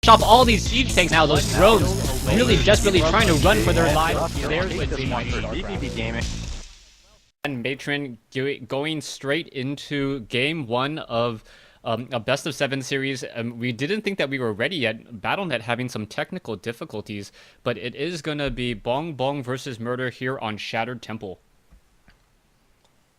off all these siege tanks now. Those drones really desperately trying to run for their lives. There's Wednesday Night BbongBbong gaming. And Matron going straight into game one of a best of 7 series. We didn't think that we were ready yet. BattleNet having some technical difficulties, but it is gonna be BbongBbong versus Murder here on Shattered Temple.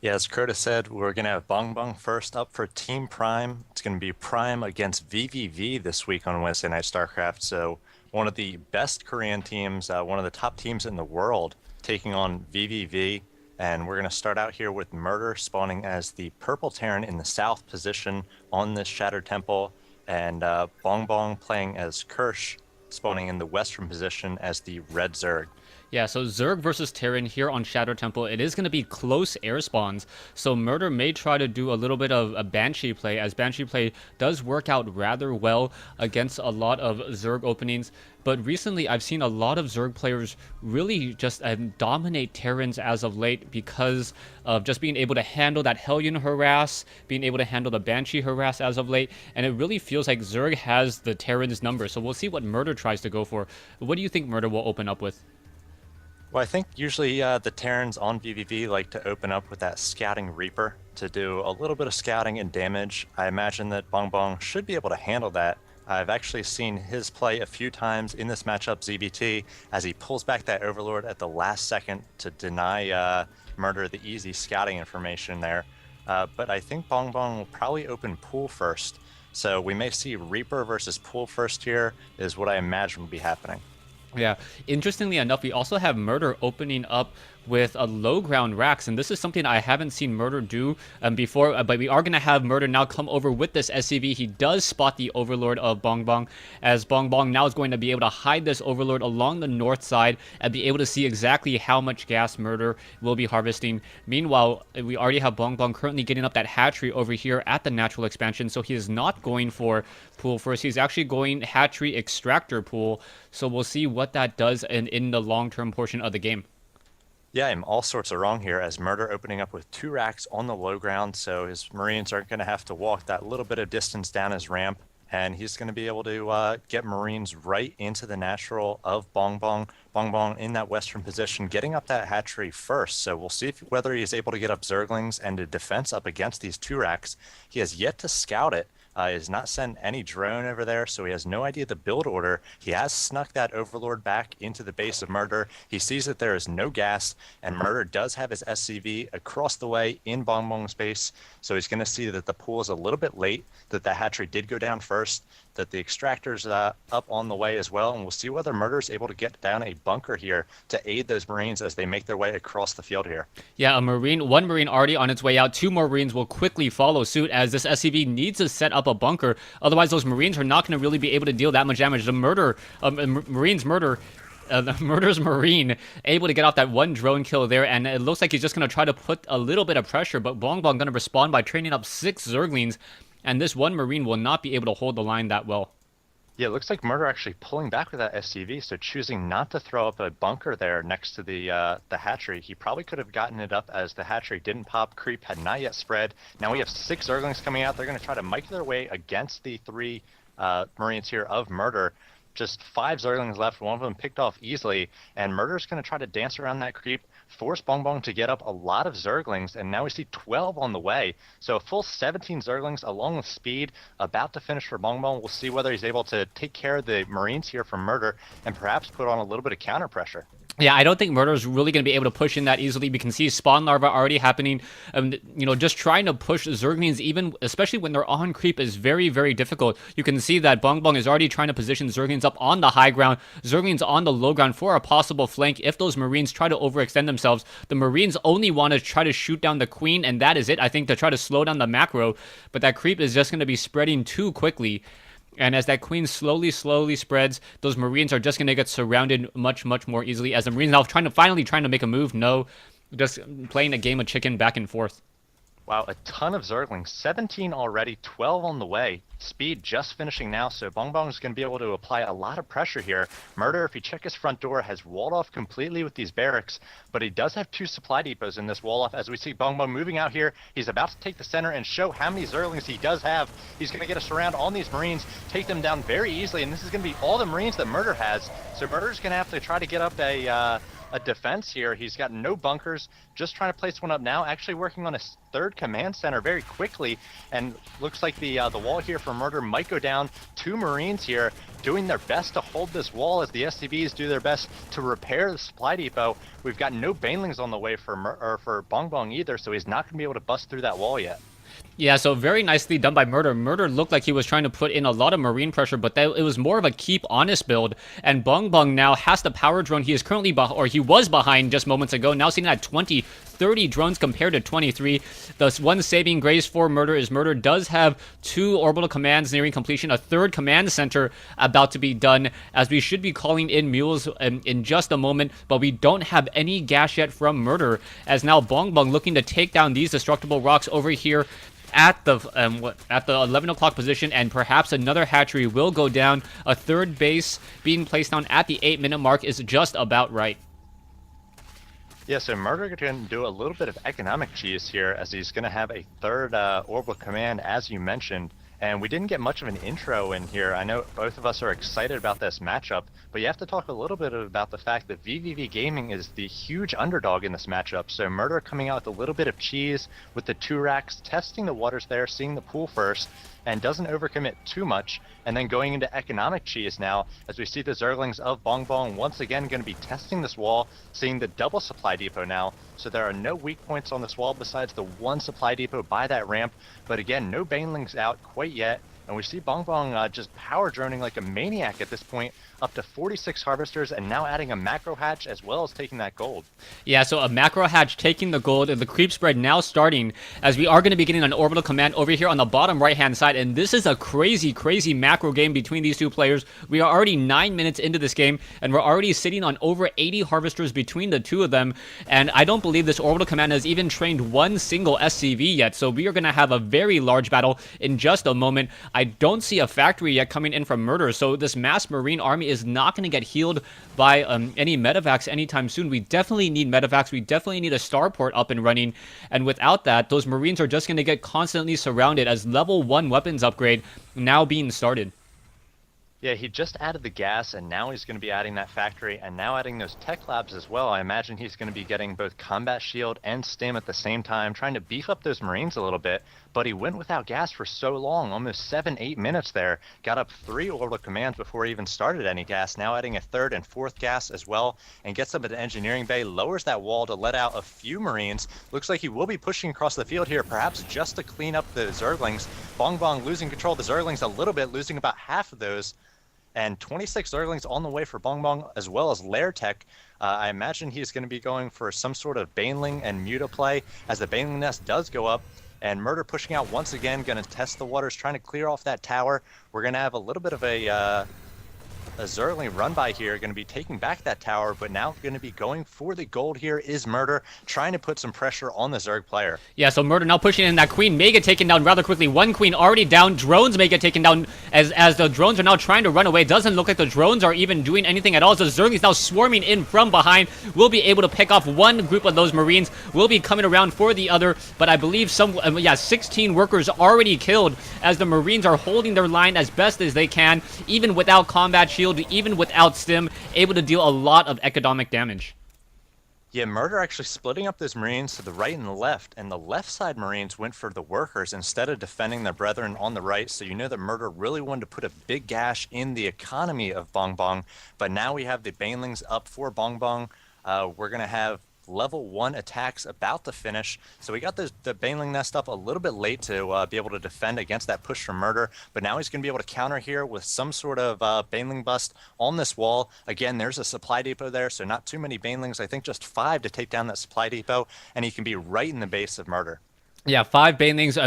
Yeah, as Curtis said, we're going to have BbongBbong first up for Team Prime. It's going to be Prime against vVv this week on Wednesday Night Starcraft. So one of the best Korean teams, one of the top teams in the world, taking on vVv. And we're going to start out here with Murder spawning as the purple Terran in the south position on this Shattered Temple. And BbongBbong playing as Kirsch, spawning in the western position as the red Zerg. Yeah, so Zerg versus Terran here on Shadow Temple. It is going to be close air spawns, so Murder may try to do a little bit of a Banshee play, as Banshee play does work out rather well against a lot of Zerg openings. But recently, I've seen a lot of Zerg players really just dominate Terrans as of late because of just being able to handle that Hellion harass, being able to handle the Banshee harass as of late, and it really feels like Zerg has the Terrans number. So we'll see what Murder tries to go for. What do you think Murder will open up with? Well, I think usually the Terrans on vVv like to open up with that Scouting Reaper to do a little bit of scouting and damage. I imagine that BbongBbong should be able to handle that. I've actually seen his play a few times in this matchup, ZBT, as he pulls back that Overlord at the last second to deny Murder the easy scouting information there. But I think BbongBbong will probably open Pool first. So we may see Reaper versus Pool first here is what I imagine will be happening. Yeah, interestingly enough, we also have Murder opening up with a low ground Rax, and this is something I haven't seen Murder do before, but we are going to have Murder now come over with this SCV. He does spot the Overlord of BbongBbong, as BbongBbong now is going to be able to hide this Overlord along the north side and be able to see exactly how much gas Murder will be harvesting. Meanwhile, we already have BbongBbong currently getting up that hatchery over here at the natural expansion, so he is not going for Pool first. He's actually going hatchery extractor pool, so we'll see what that does in the long-term portion of the game. Yeah, I'm all sorts of wrong here, as Murder opening up with 2 racks on the low ground, so his Marines aren't going to have to walk that little bit of distance down his ramp, and he's going to be able to get Marines right into the natural of BbongBbong. BbongBbong in that western position, getting up that hatchery first, so we'll see whether he is able to get up Zerglings and a defense up against these 2 racks. He has yet to scout it. He has not sent any drone over there, so he has no idea the build order. He has snuck that Overlord back into the base of Murder. He sees that there is no gas, and Murder does have his SCV across the way in BbongBbong's base, so he's going to see that the pool is a little bit late, that the hatchery did go down first, that the extractor's up on the way as well, and we'll see whether Murder is able to get down a bunker here to aid those Marines as they make their way across the field here. Yeah, one Marine already on its way out. 2 more Marines will quickly follow suit, as this SCV needs to set up a bunker. Otherwise, those Marines are not going to really be able to deal that much damage. The Murder's Marine able to get off that 1 drone kill there, and it looks like he's just going to try to put a little bit of pressure, but BbongBbong going to respond by training up 6 Zerglings, and this 1 Marine will not be able to hold the line that well. Yeah, it looks like Murder actually pulling back with that SCV, so choosing not to throw up a bunker there next to the hatchery. He probably could have gotten it up as the hatchery didn't pop. Creep had not yet spread. Now we have 6 Zerglings coming out. They're going to try to mic their way against the 3 Marines here of Murder. Just 5 Zerglings left, 1 of them picked off easily, and Murder's going to try to dance around that creep, force BbongBbong to get up a lot of Zerglings, and now we see 12 on the way. So a full 17 Zerglings along with speed about to finish for BbongBbong. We'll see whether he's able to take care of the Marines here from Murder and perhaps put on a little bit of counter pressure. Yeah, I don't think Murder is really going to be able to push in that easily. We can see spawn larva already happening. Just trying to push Zerglings, even especially when they're on creep, is very, very difficult. You can see that BbongBbong is already trying to position Zerglings up on the high ground, Zerglings on the low ground for a possible flank. If those Marines try to overextend themselves, the Marines only want to try to shoot down the Queen, and that is it, I think, to try to slow down the macro. But that creep is just going to be spreading too quickly. And as that Queen slowly spreads, those Marines are just going to get surrounded much more easily. As the Marines now finally trying to make a move, no, just playing a game of chicken back and forth. Wow, a ton of Zerglings. 17 already, 12 on the way. Speed just finishing now, so BbongBbong is going to be able to apply a lot of pressure here. Murder, if you check his front door, has walled off completely with these barracks, but he does have 2 supply depots in this wall off. As we see BbongBbong moving out here, he's about to take the center and show how many Zerglings he does have. He's going to get a surround on these Marines, take them down very easily, and this is going to be all the Marines that Murder has. So Murder's going to have to try to get up a defense here. He's got no bunkers, just trying to place one up now, actually working on a third command center very quickly, and looks like the wall here for Murder might go down. 2 Marines here doing their best to hold this wall as the SCVs do their best to repair the supply depot. We've got no Banelings on the way for BbongBbong either, so he's not going to be able to bust through that wall yet. Yeah, so very nicely done by Murder. Murder looked like he was trying to put in a lot of Marine pressure, but it was more of a keep honest build. And BbongBbong now has the power drone. He is currently, he was behind just moments ago. Now sitting at 30 drones compared to 23. The one saving grace for Murder is Murder does have 2 orbital commands nearing completion, a 3rd command center about to be done, as we should be calling in mules in just a moment, but we don't have any gas yet from Murder, as now BbongBbong looking to take down these destructible rocks over here at the 11 o'clock position, and perhaps another hatchery will go down. A 3rd base being placed down at the 8-minute mark is just about right. Yeah, so Murder can do a little bit of economic cheese here, as he's going to have a 3rd orbital command, as you mentioned. And we didn't get much of an intro in here. I know both of us are excited about this matchup, but you have to talk a little bit about the fact that vVv Gaming is the huge underdog in this matchup. So Murder coming out with a little bit of cheese with the 2 racks, testing the waters there, seeing the pool first, and doesn't overcommit too much, and then going into economic cheese now, as we see the Zerglings of BbongBbong once again going to be testing this wall, seeing the double supply depot now. So there are no weak points on this wall besides the 1 supply depot by that ramp, but again, no Banelings out quite yet, and we see BbongBbong just power droning like a maniac at this point, up to 46 harvesters, and now adding a macro hatch as well as taking that gold. Yeah, so a macro hatch taking the gold, and the creep spread now starting, as we are going to be getting an orbital command over here on the bottom right-hand side, and this is a crazy, crazy macro game between these 2 players. We are already 9 minutes into this game, and we're already sitting on over 80 harvesters between the 2 of them, and I don't believe this orbital command has even trained 1 single SCV yet, so we are going to have a very large battle in just a moment. I don't see a factory yet coming in from Murder, so this mass Marine army is not going to get healed by any medevacs anytime soon. We definitely need medevacs. We definitely need a starport up and running, and without that, those Marines are just going to get constantly surrounded, as level 1 weapons upgrade now being started. Yeah, he just added the gas, and now he's going to be adding that factory, and now adding those tech labs as well. I imagine he's going to be getting both combat shield and stim at the same time, trying to beef up those Marines a little bit. But he went without gas for so long, almost 7-8 minutes there. Got up 3 orbital commands before he even started any gas. Now adding a 3rd and 4th gas as well, and gets up at the engineering bay, lowers that wall to let out a few Marines. Looks like he will be pushing across the field here, perhaps just to clean up the Zerglings. BbongBbong losing control of the Zerglings a little bit, losing about half of those. And 26 Zerglings on the way for BbongBbong, as well as Lair Tech. I imagine he's going to be going for some sort of Baneling and Muta play, as the Baneling nest does go up. And Murder pushing out once again, going to test the waters, trying to clear off that tower. We're going to have a little bit of a Zergling run by here, going to be taking back that tower, but now going to be going for the gold here is Murder, trying to put some pressure on the Zerg player. Yeah, so Murder now pushing in that Queen may get taken down rather quickly. 1 Queen already down. Drones may get taken down as the drones are now trying to run away. Doesn't look like the drones are even doing anything at all. So Zerglings now swarming in from behind. Will be able to pick off 1 group of those Marines. Will be coming around for the other, but I believe 16 workers already killed, as the Marines are holding their line as best as they can, even without combat shield, even without stim, able to deal a lot of economic damage. Yeah, Murder actually splitting up those Marines to the right and the left side Marines went for the workers instead of defending their brethren on the right, so you know that Murder really wanted to put a big gash in the economy of BbongBbong, but now we have the Banelings up for BbongBbong. We're going to have level 1 attacks about to finish, so we got the Baneling nest up a little bit late to be able to defend against that push from Murder, but now he's going to be able to counter here with some sort of Baneling bust on this wall. Again, there's a supply depot there, so not too many Banelings, I think just 5 to take down that supply depot, and he can be right in the base of Murder. Yeah, 5 banelings.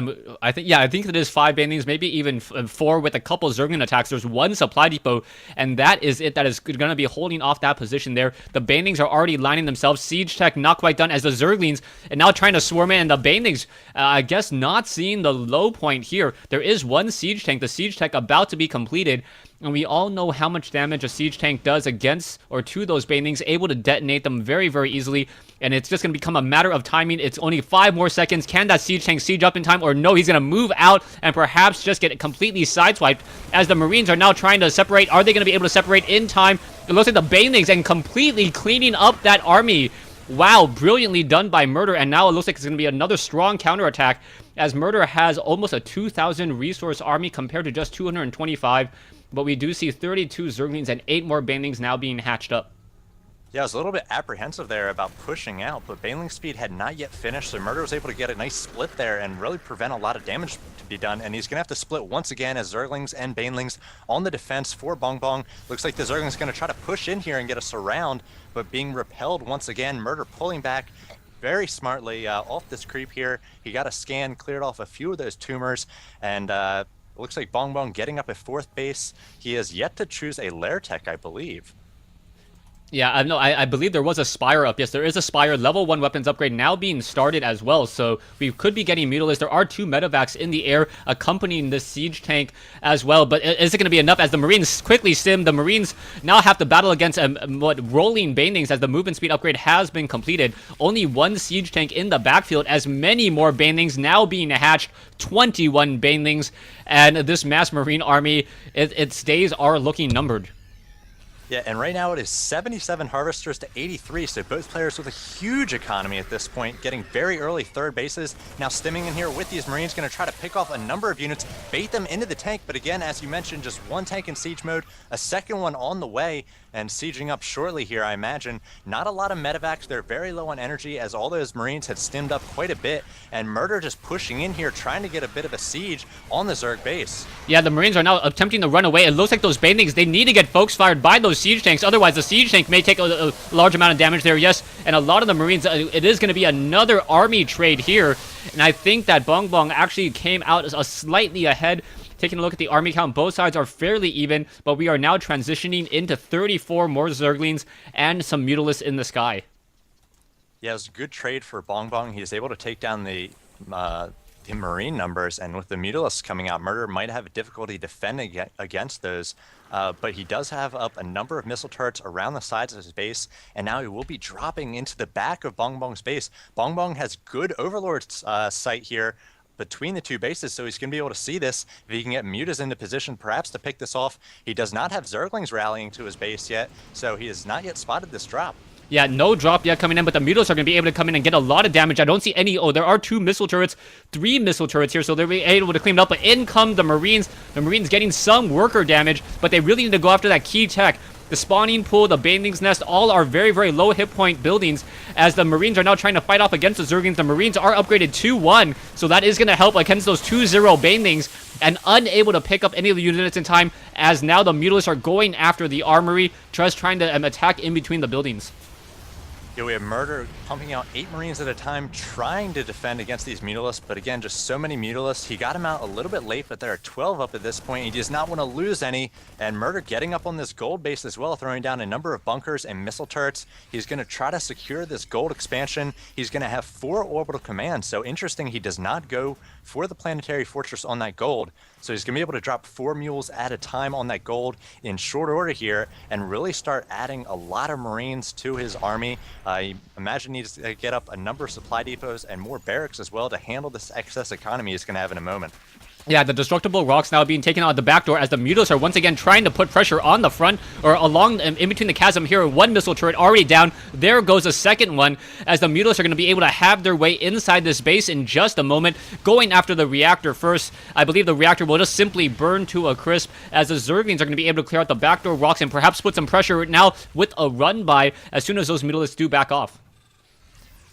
I think it is 5 banelings, maybe even 4 with a couple Zergling attacks. There's 1 supply depot, and that is it. That is going to be holding off that position there. The banelings are already lining themselves. Siege tech not quite done as the Zerglings and now trying to swarm in. And the banelings, I guess, not seeing the low point here. There is 1 siege tank. The siege tech about to be completed. And we all know how much damage a siege tank does against or to those banelings, able to detonate them very, very easily. And it's just going to become a matter of timing. It's only 5 more seconds. Can that siege tank siege up in time, or no? He's going to move out and perhaps just get completely sideswiped as the Marines are now trying to separate. Are they going to be able to separate in time? It looks like the banelings and completely cleaning up that army. Wow, brilliantly done by Murder, and now it looks like it's going to be another strong counterattack as Murder has almost a 2,000 resource army compared to just 225. But we do see 32 Zerglings and 8 more banelings now being hatched up. Yeah, I was a little bit apprehensive there about pushing out, but baneling speed had not yet finished, so Murder was able to get a nice split there and really prevent a lot of damage to be done, and he's going to have to split once again as Zerglings and banelings on the defense for BbongBbong. Looks like the Zergling's going to try to push in here and get a surround, but being repelled once again. Murder pulling back very smartly off this creep here. He got a scan, cleared off a few of those tumors, and it looks like BbongBbong getting up at 4th base. He has yet to choose a lair tech, I believe. Yeah, no, I believe there was a Spire up. Yes, there is a Spire. Level 1 weapons upgrade now being started as well. So we could be getting Mutilates. There are 2 medevacs in the air accompanying this siege tank as well. But is it going to be enough as the Marines quickly sim? The Marines now have to battle against rolling banelings as the movement speed upgrade has been completed. Only 1 siege tank in the backfield as many more banelings now being hatched. 21 banelings. And this mass Marine army, its days are looking numbered. Yeah, and right now it is 77 Harvesters to 83, so both players with a huge economy at this point, getting very early 3rd bases. Now stimming in here with these Marines, going to try to pick off a number of units, bait them into the tank, but again, as you mentioned, just 1 tank in siege mode, a second one on the way, and sieging up shortly here, I imagine. Not a lot of medevacs, they're very low on energy, as all those Marines had stimmed up quite a bit, and Murder just pushing in here, trying to get a bit of a siege on the Zerg base. Yeah, the Marines are now attempting to run away. It looks like those banelings, they need to get folks fired by those siege tanks, otherwise the siege tank may take a large amount of damage there, yes, and a lot of the Marines, it is going to be another army trade here, and I think that BbongBbong actually came out slightly ahead. Taking a look at the army count, both sides are fairly even, but we are now transitioning into 34 more Zerglings and some Mutalisks in the sky. Yeah, it was a good trade for BbongBbong. He was able to take down the Marine numbers, and with the Mutalisks coming out, Murder might have difficulty defending against those, but he does have up a number of missile turrets around the sides of his base, and now he will be dropping into the back of BbongBbong's base. BbongBbong has good Overlord sight here between the 2 bases, so he's going to be able to see this. If he can get Mutas into position, perhaps to pick this off. He does not have Zerglings rallying to his base yet, so he has not yet spotted this drop. Yeah, no drop yet coming in, but the Mutalisks are going to be able to come in and get a lot of damage. I don't see any. Oh, there are 2 missile turrets, 3 missile turrets here, so they'll be able to clean it up. But in come the Marines. The Marines getting some worker damage, but they really need to go after that key tech. The spawning pool, the baneling's nest, all are very, very low hit point buildings as the Marines are now trying to fight off against the Zerglings. The Marines are upgraded 2-1, so that is going to help against those 2-0 banelings, and unable to pick up any of the units in time as now the Mutalisks are going after the armory, just trying to attack in between the buildings. Yeah, we have Murder pumping out 8 Marines at a time, trying to defend against these Mutalisks, but again, just so many Mutalisks. He got him out a little bit late, but there are 12 up at this point. He does not want to lose any, and Murder getting up on this gold base as well, throwing down a number of bunkers and missile turrets. He's going to try to secure this gold expansion. He's going to have 4 orbital commands, so interesting, he does not go for the planetary fortress on that gold. So he's going to be able to drop 4 mules at a time on that gold in short order here and really start adding a lot of Marines to his army. I imagine he needs to get up a number of supply depots and more barracks as well to handle this excess economy he's going to have in a moment. Yeah, the destructible rocks now being taken out the back door as the Mutalisks are once again trying to put pressure on the front or along in between the chasm here. 1 missile turret already down. There goes a second one as the Mutalisks are going to be able to have their way inside this base in just a moment. Going after the reactor first. I believe the reactor will just simply burn to a crisp as the Zerglings are going to be able to clear out the back door rocks and perhaps put some pressure now with a run by as soon as those Mutalisks do back off.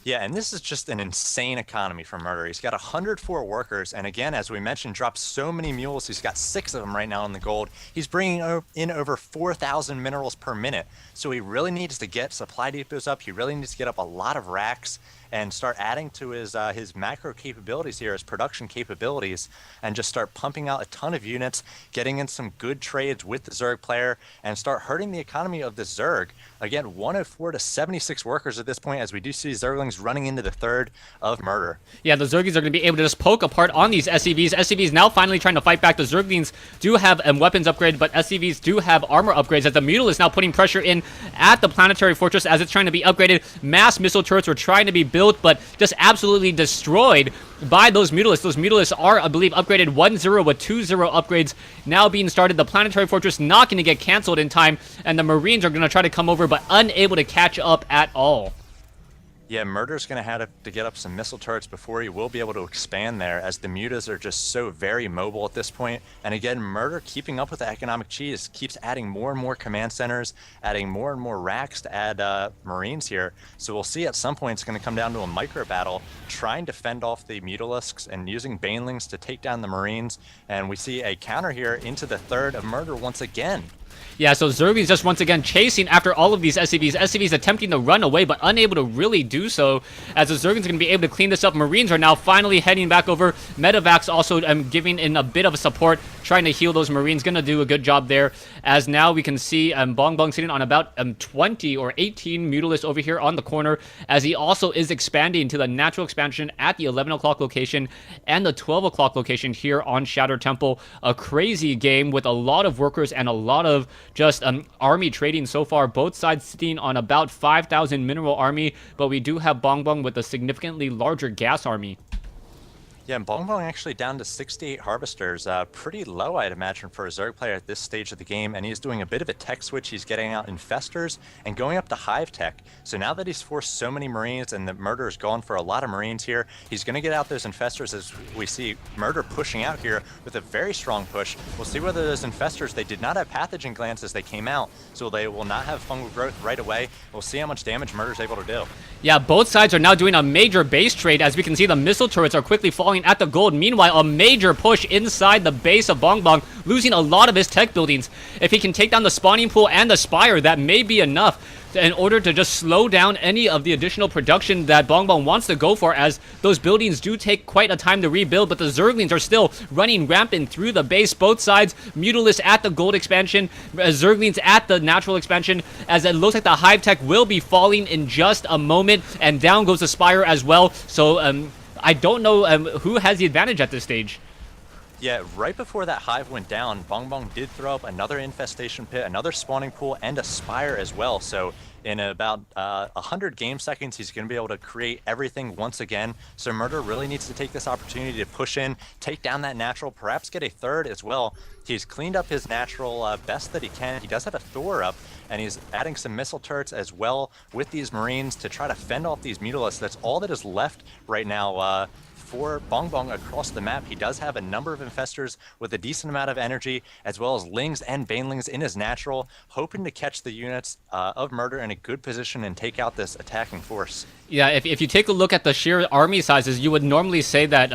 Yeah, and this is just an insane economy for Murder. He's got 104 workers, and again, as we mentioned, dropped so many mules. He's got 6 of them right now in the gold. He's bringing in over 4,000 minerals per minute. So he really needs to get supply depots up. He really needs to get up a lot of racks and start adding to his macro capabilities here, his production capabilities, and just start pumping out a ton of units, getting in some good trades with the Zerg player, and start hurting the economy of the Zerg. Again, 104 to 76 workers at this point, as we do see Zerglings running into the third of Murder. Yeah, the Zerglings are going to be able to just poke apart on these SCVs. SCVs now finally trying to fight back. The Zerglings do have weapons upgrade, but SCVs do have armor upgrades, as the Mutal is now putting pressure in at the planetary fortress as it's trying to be upgraded. Mass missile turrets were trying to be built, but just absolutely destroyed by those Mutalisks. Those Mutalisks are, I believe, upgraded 1-0 with 2-0 upgrades now being started. The planetary fortress not going to get canceled in time, and the Marines are going to try to come over, but unable to catch up at all. Yeah, Murder's going to have to get up some missile turrets before he will be able to expand there, as the mutas are just so very mobile at this point. And again, Murder, keeping up with the economic cheese, keeps adding more and more command centers, adding more and more racks to add Marines here. So we'll see at some point it's going to come down to a micro battle, trying to fend off the Mutalisks and using Banelings to take down the Marines. And we see a counter here into the third of Murder once again. Yeah, so Zerglings just once again chasing after all of these SCVs. SCVs attempting to run away, but unable to really do so, as the Zerglings are going to be able to clean this up. Marines are now finally heading back over. Medivacs also giving in a bit of a support, trying to heal those Marines. Going to do a good job there, as now we can see BbongBbong sitting on about 20 or 18 Mutalisks over here on the corner, as he also is expanding to the natural expansion at the 11 o'clock location and the 12 o'clock location here on Shattered Temple. A crazy game with a lot of workers and a lot of just army trading so far. Both sides sitting on about 5,000 mineral army, but we do have BbongBbong with a significantly larger gas army. Yeah, and BbongBbong actually down to 68 Harvesters. Pretty low, I'd imagine, for a Zerg player at this stage of the game, and he's doing a bit of a tech switch. He's getting out Infestors and going up to Hive Tech. So now that he's forced so many Marines and the Murder's gone for a lot of Marines here, he's going to get out those Infestors, as we see Murder pushing out here with a very strong push. We'll see whether those Infestors, they did not have pathogen glands as they came out, so they will not have fungal growth right away. We'll see how much damage Murder's able to do. Yeah, both sides are now doing a major base trade. As we can see, the missile turrets are quickly falling at the gold. Meanwhile, a major push inside the base of BbongBbong, losing a lot of his tech buildings. If he can take down the spawning pool and the spire, that may be enough in order to just slow down any of the additional production that BbongBbong wants to go for, as those buildings do take quite a time to rebuild, but the Zerglings are still running rampant through the base. Both sides, Mutalisks at the gold expansion, Zerglings at the natural expansion, as it looks like the Hive Tech will be falling in just a moment, and down goes the spire as well. So I don't know who has the advantage at this stage. Yeah, right before that hive went down, BbongBbong did throw up another infestation pit, another spawning pool, and a spire as well. So in about 100 game seconds, he's going to be able to create everything once again. So Murder really needs to take this opportunity to push in, take down that natural, perhaps get a third as well. He's cleaned up his natural best that he can. He does have a Thor up, and he's adding some missile turrets as well with these Marines to try to fend off these Mutalisks. That's all that is left right now for BbongBbong across the map. He does have a number of Infestors with a decent amount of energy, as well as Lings and Banelings in his natural, hoping to catch the units of Murder in a good position and take out this attacking force. Yeah, if you take a look at the sheer army sizes, you would normally say that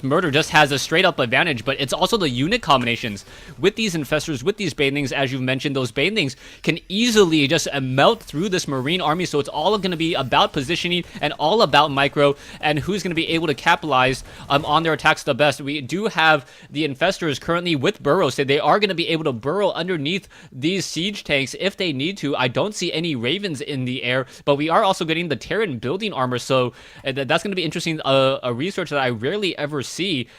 Murder just has a straight-up advantage, but it's also the unit combinations. With these Infestors, with these Banelings, as you've mentioned, those Banelings can easily just melt through this Marine army, so it's all going to be about positioning and all about micro, and who's going to be able to capitalize on their attacks the best. We do have the Infestors currently with burrows, so they are going to be able to burrow underneath these siege tanks if they need to. I don't see any Ravens in the air, but we are also getting the Terran building armor, so that's going to be interesting. A research that I rarely ever see.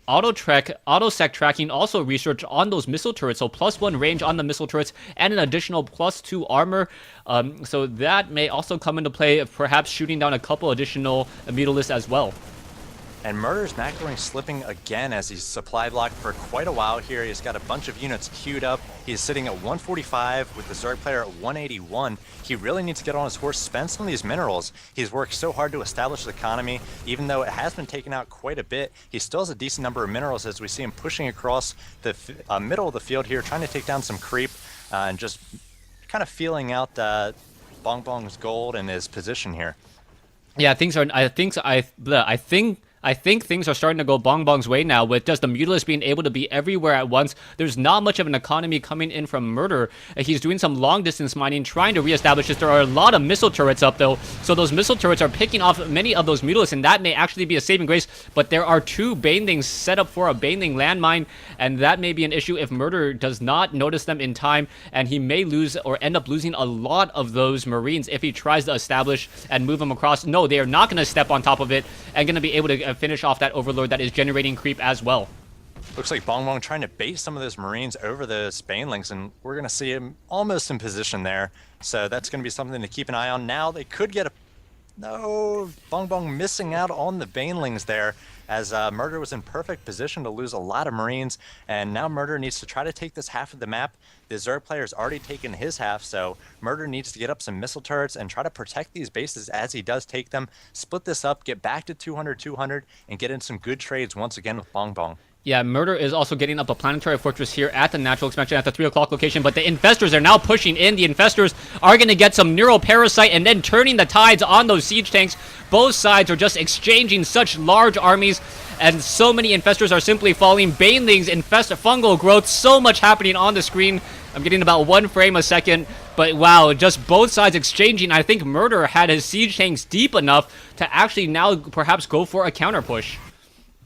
Autosec tracking also research on those missile turrets, so +1 range on the missile turrets and an additional +2 armor. So that may also come into play, perhaps shooting down a couple additional Mutalisks as well. And Murder's macroing slipping again, as he's supply blocked for quite a while here. He's got a bunch of units queued up. He's sitting at 145 with the Zerg player at 181. He really needs to get on his horse, spend some of these minerals. He's worked so hard to establish the economy. Even though it has been taken out quite a bit, he still has a decent number of minerals, as we see him pushing across the middle of the field here, trying to take down some creep and just kind of feeling out BbongBbong's gold and his position here. Yeah, things are. I think things are starting to go BbongBbong's way now, with just the Mutalisk being able to be everywhere at once. There's not much of an economy coming in from Murder. He's doing some long distance mining, trying to reestablish this. There are a lot of missile turrets up though, so those missile turrets are picking off many of those Mutalisks, and that may actually be a saving grace. But there are 2 Banelings set up for a Baneling landmine, and that may be an issue if Murder does not notice them in time, and he may lose or end up losing a lot of those Marines if he tries to establish and move them across. No, they are not going to step on top of it and going to be able to finish off that Overlord that is generating creep as well. Looks like BbongBbong trying to bait some of those Marines over those Banelings, and we're going to see him almost in position there. So that's going to be something to keep an eye on. Now they could get a... No, BbongBbong missing out on the Banelings there, as Murder was in perfect position to lose a lot of Marines, and now Murder needs to try to take this half of the map. The Zerg player's already taken his half, so Murder needs to get up some missile turrets and try to protect these bases as he does take them, split this up, get back to 200-200, and get in some good trades once again with BbongBbong. Yeah, Murder is also getting up a planetary fortress here at the natural expansion at the 3 o'clock location, but the Infestors are now pushing in. The Infestors are going to get some Neural Parasite and then turning the tides on those siege tanks. Both sides are just exchanging such large armies, and so many Infestors are simply falling. Banelings, fungal growth, so much happening on the screen. I'm getting about 1 frame a second, but wow, just both sides exchanging. I think Murder had his siege tanks deep enough to actually now perhaps go for a counter push.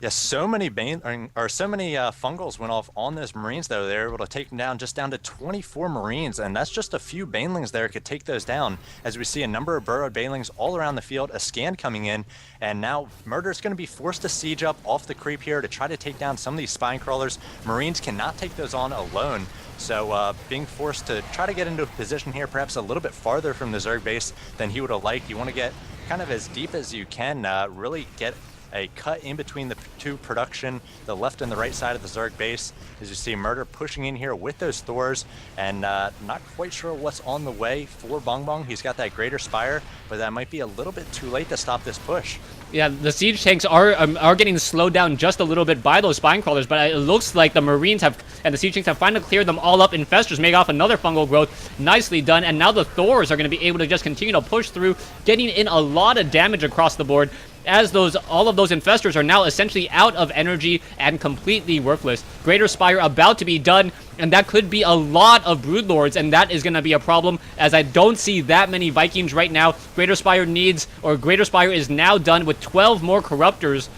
Yeah, so many fungals went off on those Marines, though. They were able to take them down just down to 24 Marines, and that's just a few Banelings there could take those down, as we see a number of burrowed Banelings all around the field, a scan coming in, and now Murder's going to be forced to siege up off the creep here to try to take down some of these spine crawlers. Marines cannot take those on alone, so being forced to try to get into a position here, perhaps a little bit farther from the Zerg base than he would have liked. You want to get kind of as deep as you can, really get a cut in between the 2 production, the left and the right side of the Zerg base. As you see, Murder pushing in here with those Thors, and not quite sure what's on the way for BbongBbong. He's got that Greater Spire, but that might be a little bit too late to stop this push. Yeah, the siege tanks are getting slowed down just a little bit by those spine crawlers, but it looks like the Marines and the siege tanks have finally cleared them all up. Infestors make off another fungal growth, nicely done, and now the Thors are going to be able to just continue to push through, getting in a lot of damage across the board, as all of those Infestors are now essentially out of energy and completely worthless. Greater Spire about to be done, and that could be a lot of Broodlords, and that is going to be a problem, as I don't see that many Vikings right now. Greater Spire is now done with 12 more Corruptors,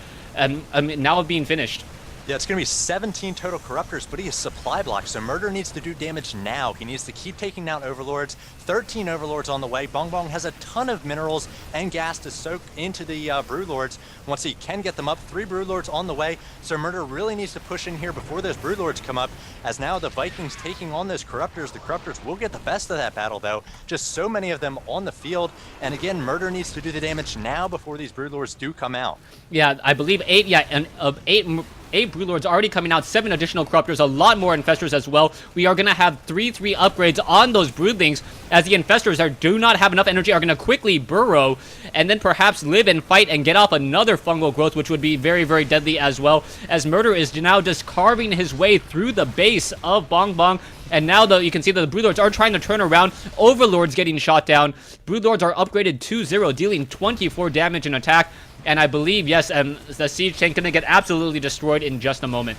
now being finished. Yeah, it's going to be 17 total Corruptors, but he is supply blocked, so Murder needs to do damage now. He needs to keep taking down Overlords. 13 Overlords on the way. BbongBbong has a ton of minerals and gas to soak into the Broodlords once he can get them up. 3 Broodlords on the way, so Murder really needs to push in here before those Broodlords come up, as now the Vikings taking on those Corruptors. The Corruptors will get the best of that battle, though. Just so many of them on the field, and again, Murder needs to do the damage now before these Broodlords do come out. Yeah, I believe 8 Broodlords already coming out, 7 additional Corruptors, a lot more Infestors as well. We are going to have 3/3 upgrades on those Broodlings, as the Infestors do not have enough energy, are going to quickly burrow, and then perhaps live and fight and get off another fungal growth, which would be very, very deadly as well, as Murder is now just carving his way through the base of BbongBbong. And now, though, you can see that the Broodlords are trying to turn around. Overlords getting shot down. Broodlords are upgraded 2-0, dealing 24 damage in attack. And I believe, yes, the siege tank going to get absolutely destroyed in just a moment.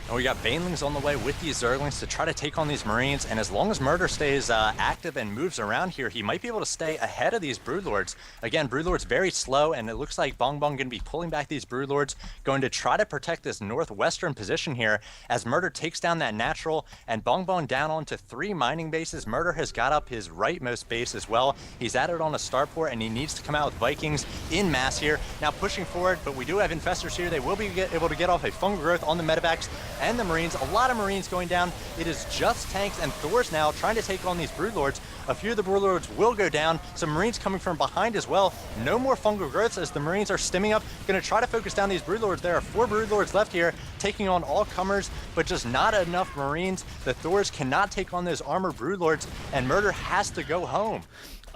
And we got Banelings on the way with these Zerglings to try to take on these Marines, and as long as Murder stays active and moves around here, he might be able to stay ahead of these Broodlords. Again, Broodlords very slow, and it looks like BbongBbong going to be pulling back these Broodlords, going to try to protect this northwestern position here as Murder takes down that natural, and BbongBbong down onto 3 mining bases. Murder has got up his rightmost base as well. He's added on a starport, and he needs to come out with Vikings in mass here. Now pushing forward, but we do have Infestors here. They will be able to get off a fungal growth on the medevacs and the Marines. A lot of Marines going down. It is just tanks and Thors now trying to take on these Broodlords. A few of the Broodlords will go down. Some Marines coming from behind as well. No more fungal growths as the Marines are stimming up. Going to try to focus down these Broodlords. There are 4 Broodlords left here, taking on all comers, but just not enough Marines. The Thors cannot take on those armored Broodlords, and Murder has to go home.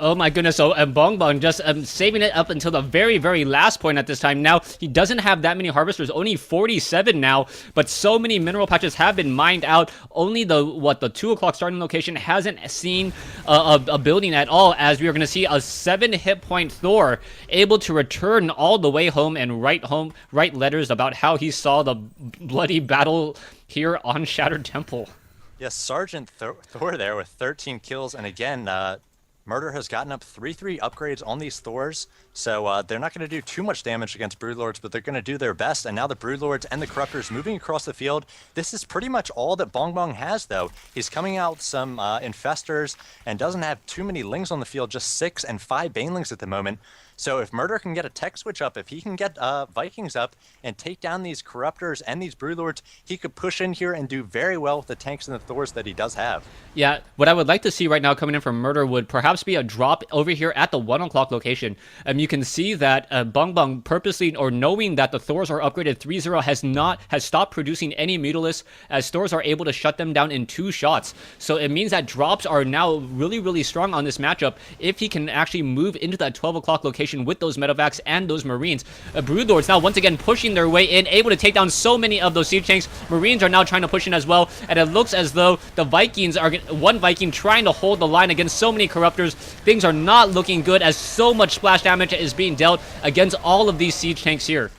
Oh my goodness, so BbongBbong just saving it up until the very, very last point at this time. Now, he doesn't have that many harvesters, only 47 now, but so many mineral patches have been mined out. Only the 2 o'clock starting location hasn't seen a building at all, as we are going to see a 7 hit point Thor able to return all the way home and write letters about how he saw the bloody battle here on Shattered Temple. Yes, Sergeant Thor there with 13 kills, and again, Murder has gotten up 3-3 upgrades on these Thors, so they're not going to do too much damage against Broodlords, but they're going to do their best, and now the Broodlords and the Corruptors moving across the field. This is pretty much all that BbongBbong has, though. He's coming out some Infestors and doesn't have too many Lings on the field, just 6 and 5 Banelings at the moment. So if Murder can get a tech switch up, if he can get Vikings up and take down these Corruptors and these Broodlords, he could push in here and do very well with the tanks and the Thors that he does have. Yeah, what I would like to see right now coming in from Murder would perhaps be a drop over here at the 1 o'clock location. You can see that BbongBbong purposely, or knowing that the Thors are upgraded 3-0, has stopped producing any Mutalisks, as Thors are able to shut them down in 2 shots. So it means that drops are now really, really strong on this matchup if he can actually move into that 12 o'clock location with those medevacs and those Marines. Broodlords now once again pushing their way in, able to take down so many of those siege tanks. Marines are now trying to push in as well, and it looks as though the Vikings are one Viking trying to hold the line against so many Corruptors. Things are not looking good, as so much splash damage is being dealt against all of these siege tanks here.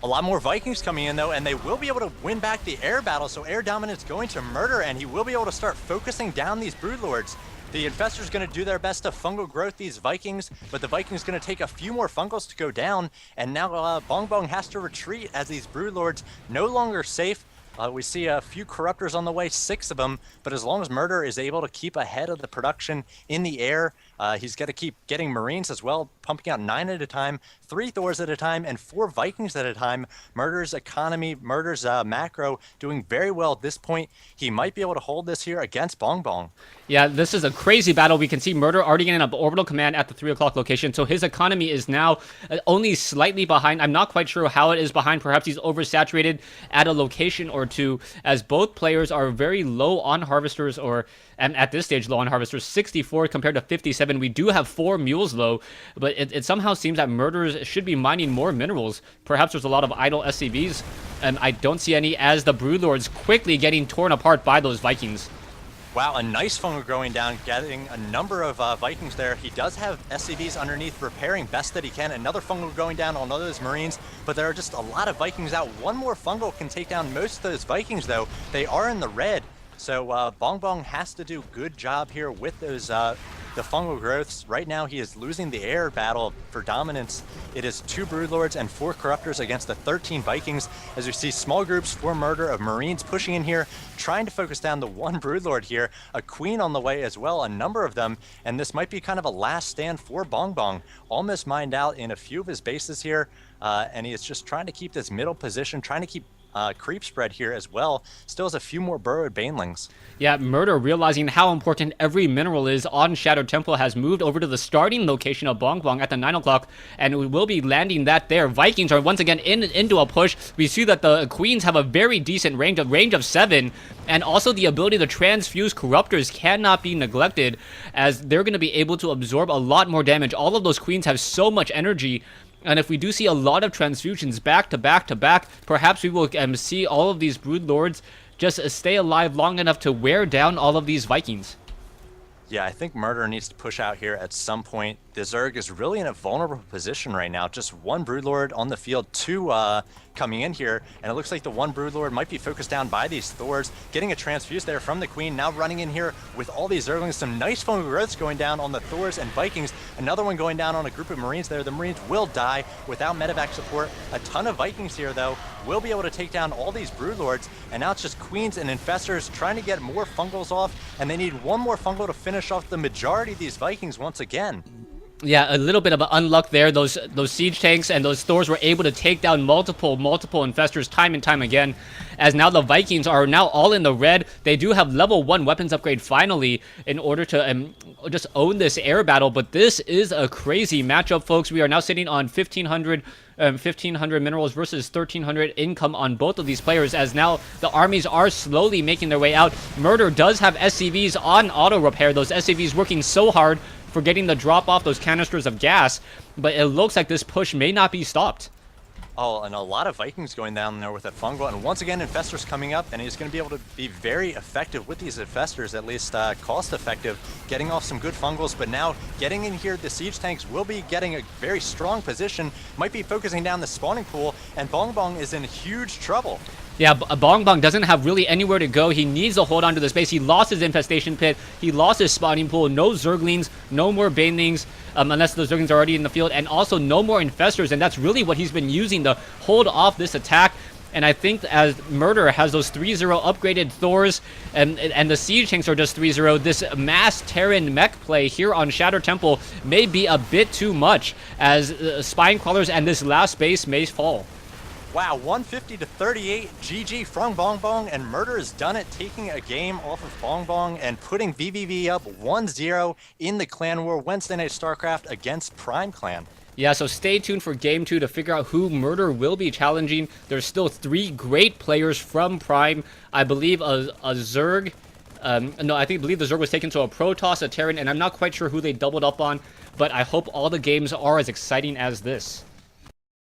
A lot more Vikings coming in, though, and they will be able to win back the air battle, so air dominance going to Murder, and he will be able to start focusing down these Broodlords. The Infestors going to do their best to fungal growth these Vikings, but the Vikings going to take a few more fungals to go down, and now BbongBbong has to retreat as these Broodlords no longer safe. We see a few Corruptors on the way, 6 of them, but as long as Murder is able to keep ahead of the production in the air, he's got to keep getting Marines as well, pumping out 9 at a time, 3 Thors at a time, and 4 Vikings at a time. Murder's economy, Murder's macro doing very well at this point. He might be able to hold this here against BbongBbong. Yeah, this is a crazy battle. We can see Murder already getting an orbital command at the 3 o'clock location, so his economy is now only slightly behind. I'm not quite sure how it is behind. Perhaps he's oversaturated at a location or two, as both players are very low on harvesters, and at this stage low on harvesters, 64 compared to 57. We do have 4 mules low, but it somehow seems that Murderers should be mining more minerals. Perhaps there's a lot of idle SCVs, and I don't see any, as the Broodlords quickly getting torn apart by those Vikings. Wow, a nice fungal going down, getting a number of Vikings there. He does have SCVs underneath, repairing best that he can. Another fungal going down on those Marines, but there are just a lot of Vikings out. One more fungal can take down most of those Vikings, though. They are in the red, so BbongBbong has to do a good job here with those the fungal growths. Right now, he is losing the air battle for dominance. It is 2 Broodlords and 4 Corruptors against the 13 Vikings, as we see small groups for Murder of Marines pushing in here, trying to focus down the 1 Broodlord here, a Queen on the way as well, a number of them, and this might be kind of a last stand for BbongBbong. Almost mined out in a few of his bases here, and he is just trying to keep this middle position, trying to keep creep spread here as well. Still has a few more burrowed Banelings. Yeah, Murder, realizing how important every mineral is on Shattered Temple, has moved over to the starting location of BbongBbong at the 9 o'clock, and we will be landing that there. Vikings are once again into a push. We see that the Queens have a very decent range of 7, and also the ability to transfuse Corruptors cannot be neglected, as they're going to be able to absorb a lot more damage. All of those Queens have so much energy, and if we do see a lot of transfusions back to back to back, perhaps we will see all of these Broodlords just stay alive long enough to wear down all of these Vikings. Yeah, I think Murder needs to push out here at some point. The Zerg is really in a vulnerable position right now. Just 1 Broodlord on the field, 2 coming in here, and it looks like the 1 Broodlord might be focused down by these Thors, getting a transfuse there from the Queen, now running in here with all these Zerglings. Some nice fungal growths going down on the Thors and Vikings. Another one going down on a group of Marines there. The Marines will die without medevac support. A ton of Vikings here, though, will be able to take down all these Broodlords, and now it's just Queens and Infestors trying to get more fungals off, and they need 1 more fungal to finish off the majority of these Vikings once again. Yeah, a little bit of an unluck there. Those siege tanks and those Thors were able to take down multiple Infestors time and time again, as now the Vikings are now all in the red. They do have level 1 weapons upgrade finally in order to just own this air battle, but this is a crazy matchup, folks. We are now sitting on 1,500 minerals versus 1,300 income on both of these players, as now the armies are slowly making their way out. Murder does have SCVs on auto repair. Those SCVs working so hard forgetting to drop off those canisters of gas, but it looks like this push may not be stopped. Oh, and a lot of Vikings going down there with that fungal. And once again, Infestor's coming up, and he's going to be able to be very effective with these Infestors, at least cost effective, getting off some good fungals. But now getting in here, the siege tanks will be getting a very strong position, might be focusing down the spawning pool, and BbongBbong is in huge trouble. Yeah, BbongBbong doesn't have really anywhere to go. He needs to hold on to the space. He lost his infestation pit. He lost his spawning pool. No Zerglings, no more Banelings, unless the Zerglings are already in the field, and also no more Infestors, and that's really what he's been using to hold off this attack. And I think as Murder has those 3-0 upgraded Thors, and the siege tanks are just 3-0, this mass Terran mech play here on Shatter Temple may be a bit too much, as Spine Crawlers and this last space may fall. Wow, 150 to 38, GG from BbongBbong, and Murder has done it, taking a game off of BbongBbong and putting vVv up 1-0 in the Clan War Wednesday Night Starcraft against Prime Clan. Yeah, so stay tuned for Game 2 to figure out who Murder will be challenging. There's still 3 great players from Prime. I believe a Zerg. No, I believe the Zerg was taken to a Protoss, a Terran, and I'm not quite sure who they doubled up on, but I hope all the games are as exciting as this.